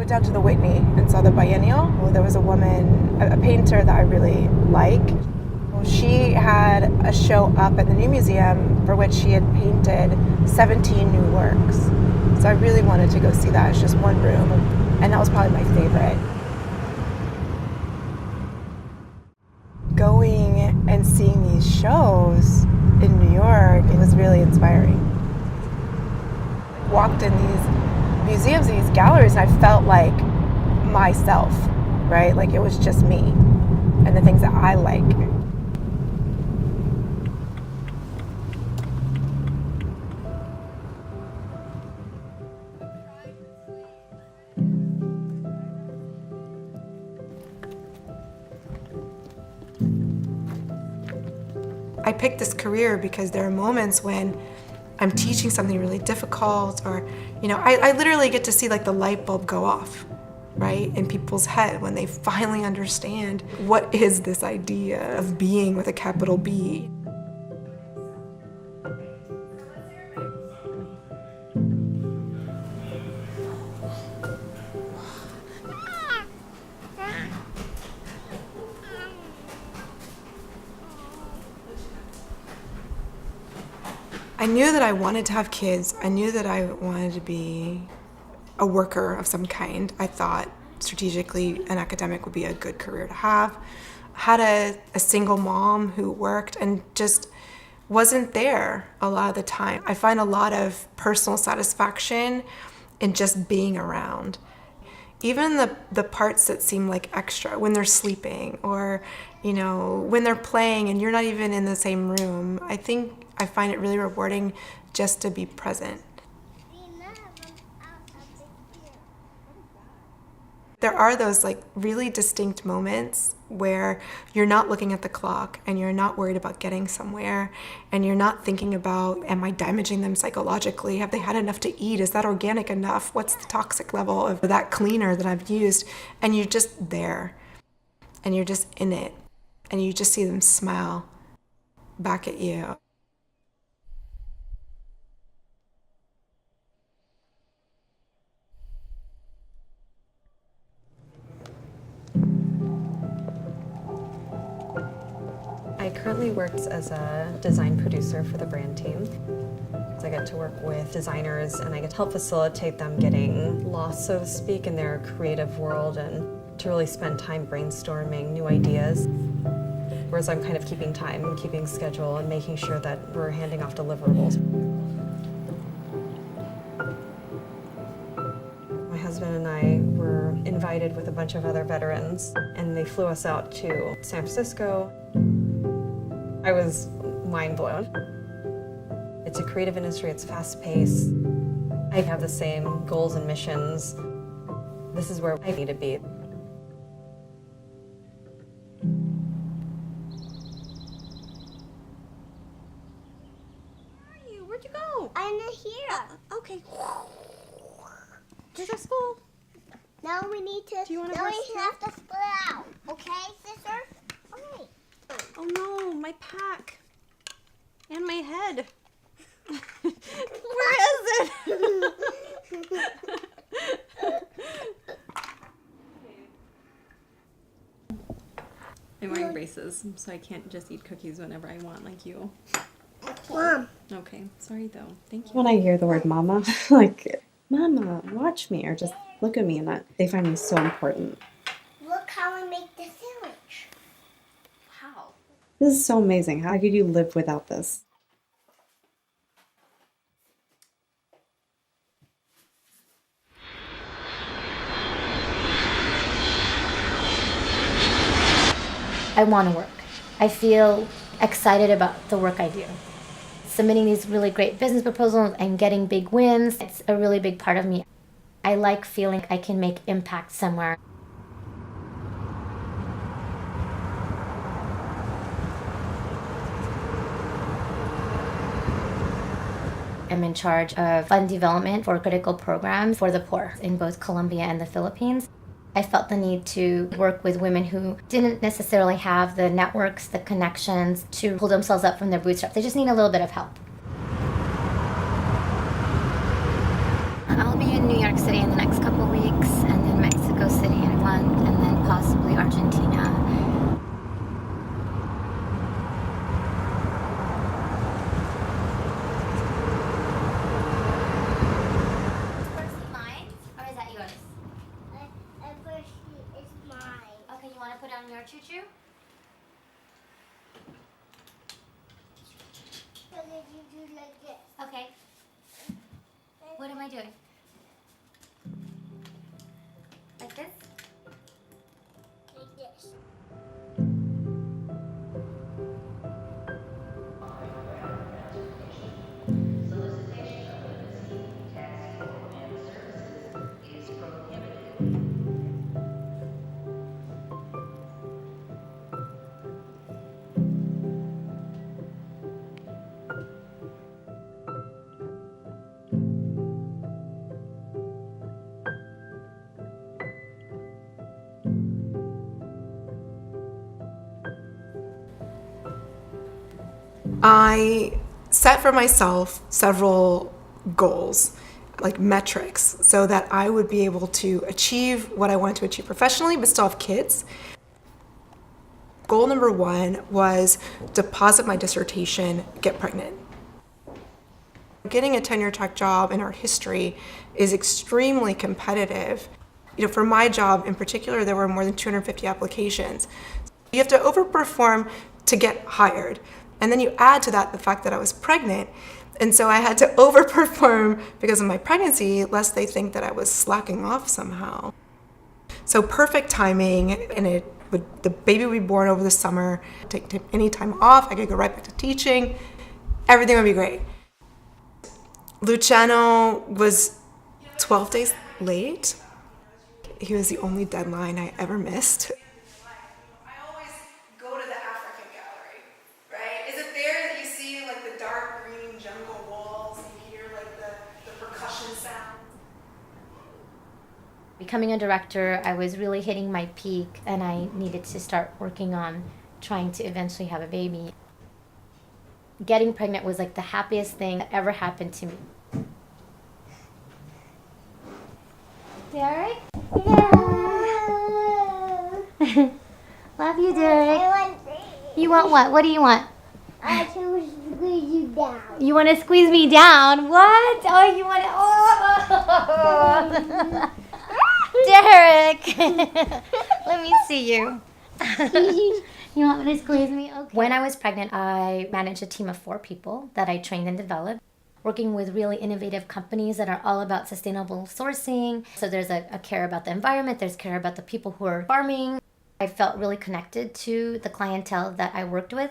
went down to the Whitney and saw the biennial. There was a woman, a painter that I really like. She had a show up at the New Museum for which she had painted 17 new works. So I really wanted to go see that. It's just one room, and that was probably my favorite. Going and seeing these shows in New York, it was really inspiring. Walked in these museums, these galleries, and I felt like myself, right? Like it was just me and the things that I like. I picked this career because there are moments when I'm teaching something really difficult, or, I literally get to see like the light bulb go off, right, in people's head when they finally understand what is this idea of being with a capital B. I knew that I wanted to have kids. I knew that I wanted to be a worker of some kind. I thought strategically an academic would be a good career to have. I had a single mom who worked and just wasn't there a lot of the time. I find a lot of personal satisfaction in just being around. Even the parts that seem like extra, when they're sleeping or, when they're playing and you're not even in the same room, I find it really rewarding just to be present. There are those like really distinct moments where you're not looking at the clock and you're not worried about getting somewhere and you're not thinking about, am I damaging them psychologically? Have they had enough to eat? Is that organic enough? What's the toxic level of that cleaner that I've used? And you're just there and you're just in it and you just see them smile back at you. I currently work as a design producer for the brand team. So I get to work with designers and I get to help facilitate them getting lost, so to speak, in their creative world and to really spend time brainstorming new ideas. Whereas I'm kind of keeping time and keeping schedule and making sure that we're handing off deliverables. My husband and I were invited with a bunch of other veterans and they flew us out to San Francisco. I was mind blown. It's a creative industry, it's fast paced. I have the same goals and missions. This is where I need to be. Where are you? Where'd you go? I'm not here. Okay. Did you school? Now we need to. Do you want to now brush we have to split out. Okay, sister? Okay. Oh no, my pack. And my head. Where is it? I'm wearing braces, so I can't just eat cookies whenever I want like you. Mom. Okay, sorry though. Thank you. When I hear the word mama, like, mama, watch me, or just look at me, and they find me so important. Look how I make the sandwich. How? This is so amazing. How could you live without this? I want to work. I feel excited about the work I do. Submitting these really great business proposals and getting big wins, it's a really big part of me. I like feeling I can make impact somewhere. I'm in charge of fund development for critical programs for the poor in both Colombia and the Philippines. I felt the need to work with women who didn't necessarily have the networks, the connections to pull themselves up from their bootstraps. They just need a little bit of help. I'll be in New York City in the next couple of weeks, and then Mexico City in a month, and then possibly Argentina. Mine, or is that yours? First it's mine. Okay, you want to put on your choo-choo? So then you do like this. Okay. What am I doing? Like this? Like this. I set for myself several goals, like metrics, so that I would be able to achieve what I wanted to achieve professionally, but still have kids. Goal number 1 was deposit my dissertation, get pregnant. Getting a tenure track job in art history is extremely competitive. For my job in particular, there were more than 250 applications. You have to overperform to get hired. And then you add to that the fact that I was pregnant. And so I had to overperform because of my pregnancy, lest they think that I was slacking off somehow. So perfect timing, and the baby would be born over the summer. Take any time off, I could go right back to teaching. Everything would be great. Luciano was 12 days late. He was the only deadline I ever missed. I always go to the African Gallery, right? Is it there that you see like the dark green jungle walls and you hear like the percussion sound? Becoming a director, I was really hitting my peak, and I needed to start working on trying to eventually have a baby. Getting pregnant was like the happiest thing that ever happened to me. Derek? Yeah. Love you, Derek. I want this. You want what? What do you want? I to squeeze you down. You want to squeeze me down? What? Oh, you want to... Oh! Derek! Let me see you. You want me to squeeze me? Okay. When I was pregnant, I managed a team of 4 people that I trained and developed, working with really innovative companies that are all about sustainable sourcing. So there's a care about the environment, there's care about the people who are farming. I felt really connected to the clientele that I worked with.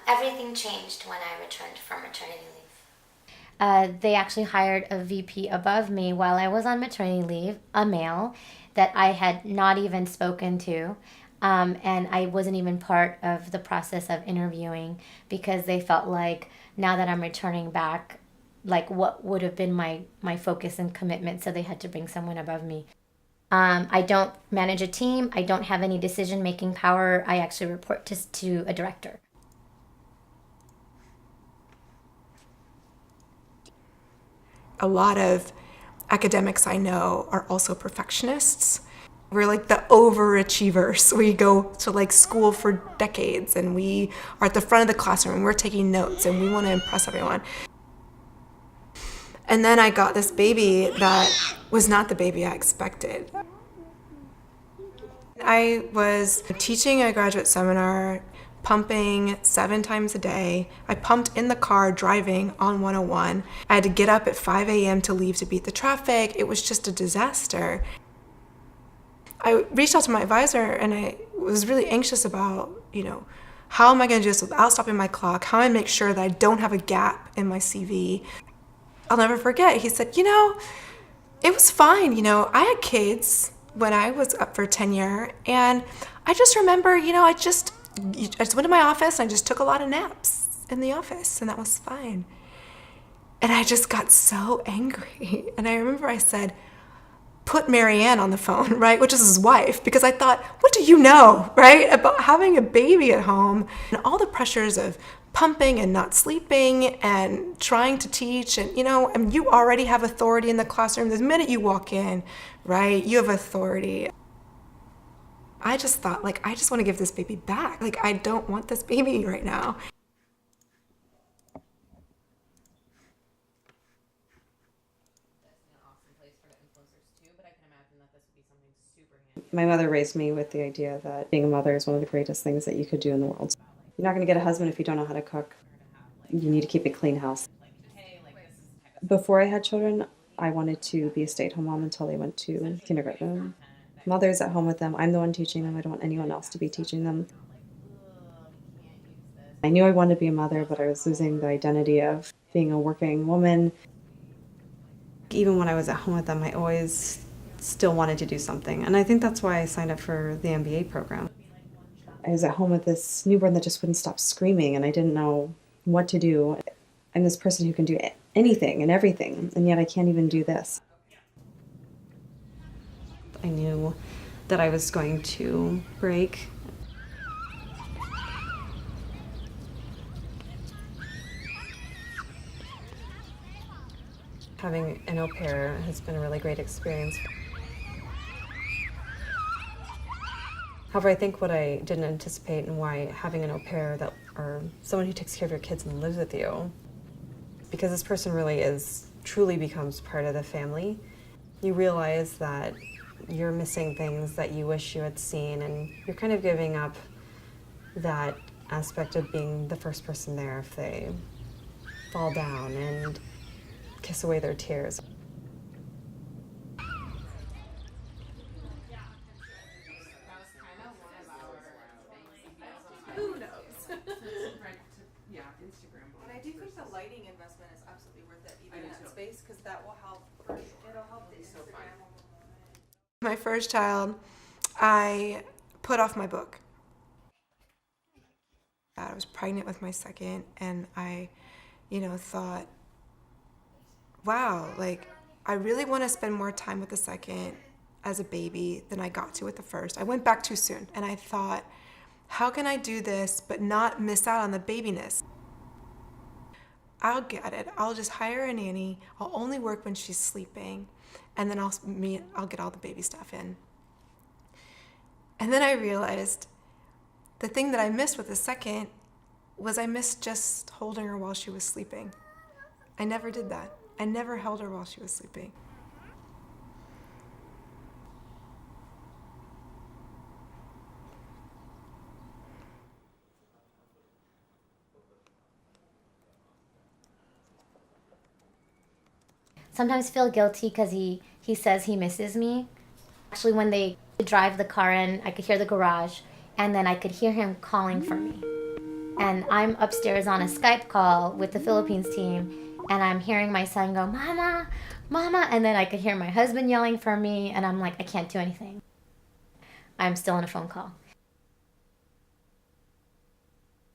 Everything changed when I returned from maternity leave. They actually hired a VP above me while I was on maternity leave, a male that I had not even spoken to. And I wasn't even part of the process of interviewing because they felt like now that I'm returning back, like what would have been my focus and commitment, so they had to bring someone above me. I don't manage a team. I don't have any decision-making power. I actually report to a director. A lot of academics I know are also perfectionists. We're like the overachievers. We go to like school for decades and we are at the front of the classroom and we're taking notes and we want to impress everyone. And then I got this baby that was not the baby I expected. I was teaching a graduate seminar, pumping 7 times a day. I pumped in the car driving on 101. I had to get up at 5 a.m. to leave to beat the traffic. It was just a disaster. I reached out to my advisor and I was really anxious about, how am I going to do this without stopping my clock? How am I make sure that I don't have a gap in my CV? I'll never forget. He said, it was fine. I had kids when I was up for tenure, and I just remember, I just went to my office and I just took a lot of naps in the office, and that was fine. And I just got so angry. And I remember I said, put Marianne on the phone, right? Which is his wife, because I thought, what do you know, right? About having a baby at home and all the pressures of pumping and not sleeping and trying to teach. And, and you already have authority in the classroom. The minute you walk in, right, you have authority. I just thought, I just want to give this baby back. I don't want this baby right now. My mother raised me with the idea that being a mother is one of the greatest things that you could do in the world. You're not going to get a husband if you don't know how to cook. You need to keep a clean house. Before I had children, I wanted to be a stay-at-home mom until they went to kindergarten. Mother's at home with them. I'm the one teaching them. I don't want anyone else to be teaching them. I knew I wanted to be a mother, but I was losing the identity of being a working woman. Even when I was at home with them, I always still wanted to do something. And I think that's why I signed up for the MBA program. I was at home with this newborn that just wouldn't stop screaming, and I didn't know what to do. I'm this person who can do anything and everything, and yet I can't even do this. I knew that I was going to break. Having an au pair has been a really great experience. However, I think what I didn't anticipate and why having an au pair or someone who takes care of your kids and lives with you, because this person really truly becomes part of the family, you realize that you're missing things that you wish you had seen, and you're kind of giving up that aspect of being the first person there if they fall down and kiss away their tears. Who knows? But I do think the lighting investment is absolutely worth it, even in that space, because that will help. It'll help the Instagram. My first child, I put off my book. I was pregnant with my second, and I, thought, wow, I really want to spend more time with the second as a baby than I got to with the first. I went back too soon, and I thought, how can I do this but not miss out on the babiness? I'll get it. I'll just hire a nanny. I'll only work when she's sleeping, and then I'll get all the baby stuff in. And then I realized the thing that I missed with the second was I missed just holding her while she was sleeping. I never did that. I never held her while she was sleeping. Sometimes feel guilty because he says he misses me. Actually, when they drive the car in, I could hear the garage, and then I could hear him calling for me. And I'm upstairs on a Skype call with the Philippines team, and I'm hearing my son go, "Mama, Mama," and then I could hear my husband yelling for me, and I'm like, I can't do anything. I'm still on a phone call.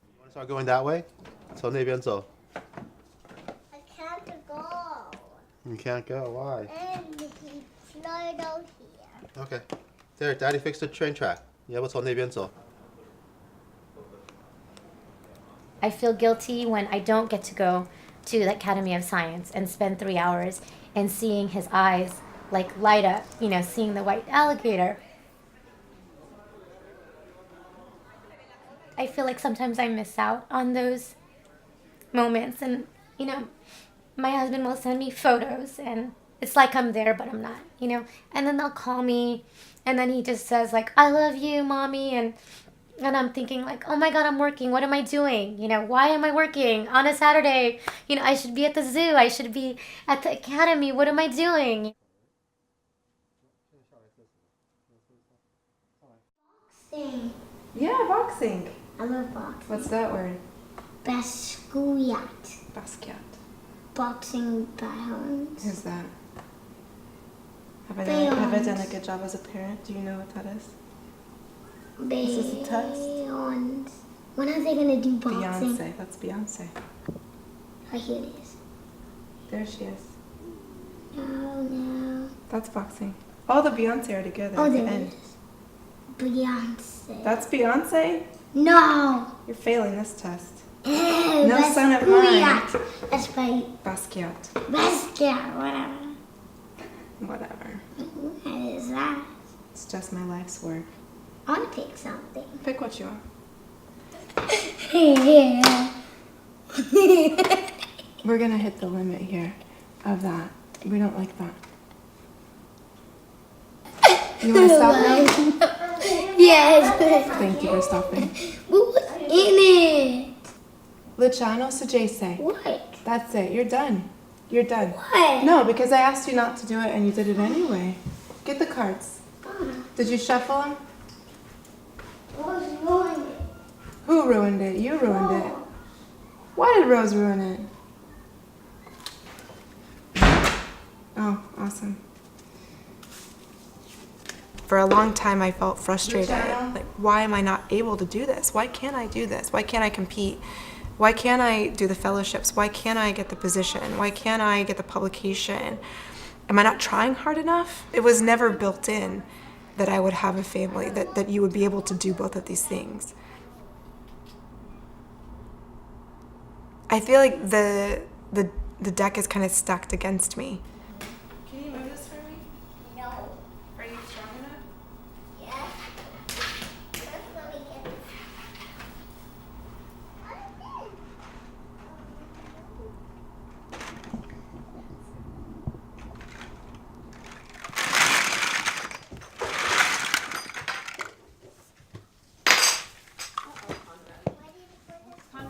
You want to start going that way? 从那边走. I can't go. You can't go. Why? And he's not out here. Okay. There, Daddy fixed the train track. 你要不从那边走? I feel guilty when I don't get to go to the Academy of Science and spend 3 hours and seeing his eyes light up, seeing the white alligator. I feel like sometimes I miss out on those moments, and my husband will send me photos and it's like I'm there but I'm not, and then they'll call me and then he just says "I love you, Mommy," and I'm thinking oh my God, I'm working. What am I doing? Why am I working on a Saturday? I should be at the zoo. I should be at the academy. What am I doing? Boxing. Yeah, boxing. I love boxing. What's that word? Basquiat. Basquiat. Boxing balance. Who's that? Have I done a good job as a parent? Do you know what that is? This is a test. When are they gonna do boxing? Beyonce. That's Beyonce. Oh, here it is. There she is. No. That's boxing. All the Beyonce are together Oh, at the there it end. is. Beyonce. That's Beyonce? No. You're failing this test. No son of mine. That's right. Basquiat. Basquiat, whatever. Whatever. What is that? It's just my life's work. I want to pick something. Pick what you want. Yeah. We're gonna hit the limit here of that. We don't like that. You wanna stop now? Yes. Thank you for stopping. What was in it? Luciano Sagese. What? That's it. You're done. You're done. What? No, because I asked you not to do it and you did it anyway. Get the cards. Did you shuffle them? What was wrong? Who ruined it? You ruined it. Why did Rose ruin it? Oh, awesome. For a long time, I felt frustrated. Like, why am I not able to do this? Why can't I do this? Why can't I compete? Why can't I do the fellowships? Why can't I get the position? Why can't I get the publication? Am I not trying hard enough? It was never built in that I would have a family, that you would be able to do both of these things. I feel like the deck is kind of stacked against me. Can you move this for me? No. Are you strong enough? Yes. Let's let me get this.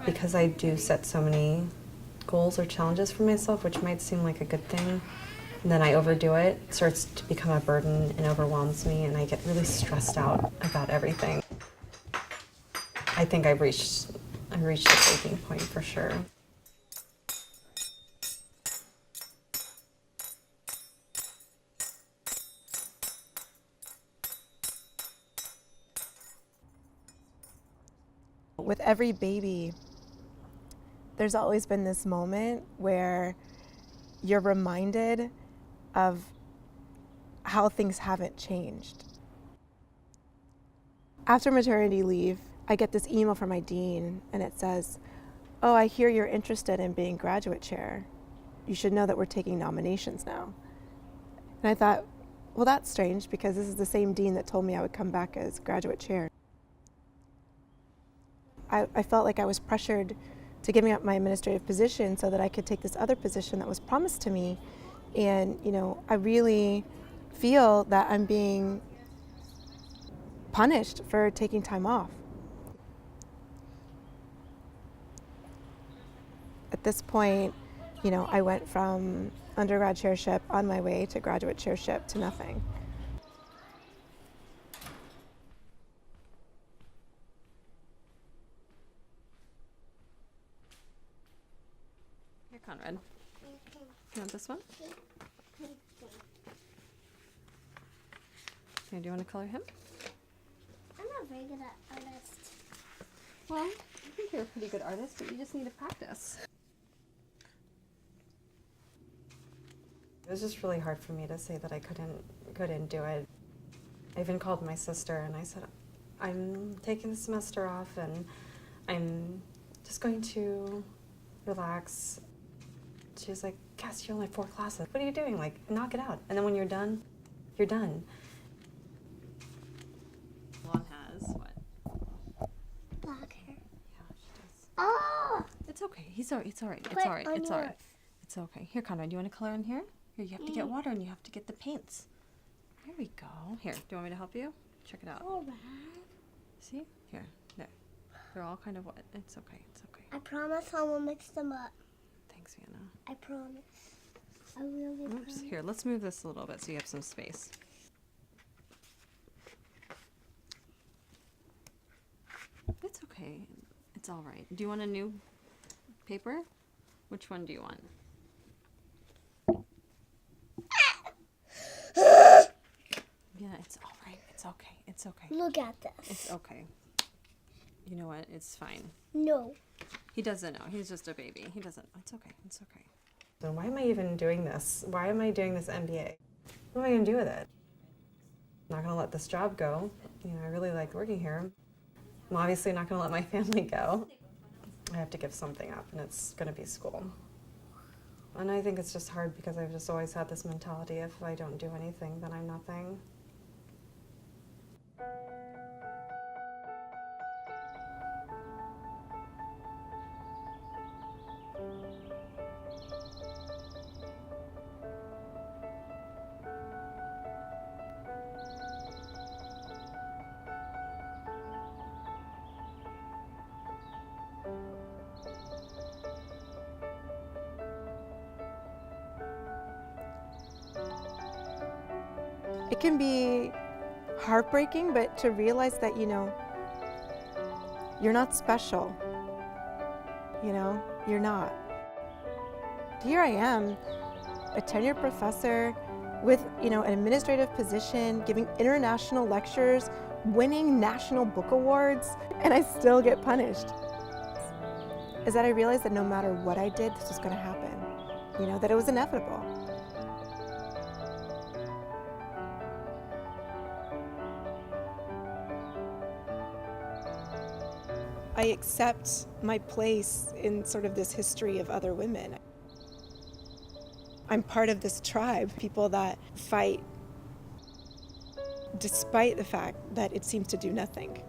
Because I do set so many goals or challenges for myself, which might seem like a good thing, and then I overdo it, it starts to become a burden and overwhelms me, and I get really stressed out about everything. I think I've reached the breaking point for sure. With every baby, there's always been this moment where you're reminded of how things haven't changed. After maternity leave, I get this email from my dean, and it says, "Oh, I hear you're interested in being graduate chair. You should know that we're taking nominations now." And I thought, well, that's strange because this is the same dean that told me I would come back as graduate chair. I felt like I was pressured to giving up my administrative position so that I could take this other position that was promised to me. And, you know, I really feel that I'm being punished for taking time off. At this point, you know, I went from undergrad chairship on my way to graduate chairship to nothing. Here, Conrad. You want this one? Here, do you want to color him? I'm not very good at artist. Well, I think you're a pretty good artist, but you just need to practice. It was just really hard for me to say that I couldn't do it. I even called my sister and I said, I'm taking the semester off and I'm just going to relax. She was like, Cass, you only have 4 classes. What are you doing? Like, knock it out. And then when you're done, you're done. Juan has what? Black hair. Yeah, she does. Oh! It's okay. It's all right. It's all right. Put It's all right. on It's all right. yours. It's okay. Here, Conrad, do you want to color in here? Here, you have to get water and you have to get the paints. There we go. Here, do you want me to help you? Check it out. All right. See? Here. There. They're all kind of wet. It's okay. It's okay. I promise I will mix them up. Thanks, Vienna. I promise. I really Oops. promise. Here, let's move this a little bit so you have some space. It's okay. It's all right. Do you want a new paper? Which one do you want? Yeah, it's all right. It's okay. It's okay. Look at this. It's okay. You know what? It's fine. No. He doesn't know. He's just a baby. He doesn't. It's okay. It's okay. So why am I even doing this? Why am I doing this MBA? What am I going to do with it? I'm not going to let this job go. You know, I really like working here. I'm obviously not going to let my family go. I have to give something up, and it's going to be school. And I think it's just hard because I've just always had this mentality, if I don't do anything, then I'm nothing. It can be heartbreaking, but to realize that, you know, you're not special. You know, you're not. Here I am, a tenured professor with, you know, an administrative position, giving international lectures, winning national book awards, and I still get punished. Is that I realized that no matter what I did, this was going to happen. You know, that it was inevitable. I accept my place in sort of this history of other women. I'm part of this tribe, people that fight despite the fact that it seems to do nothing.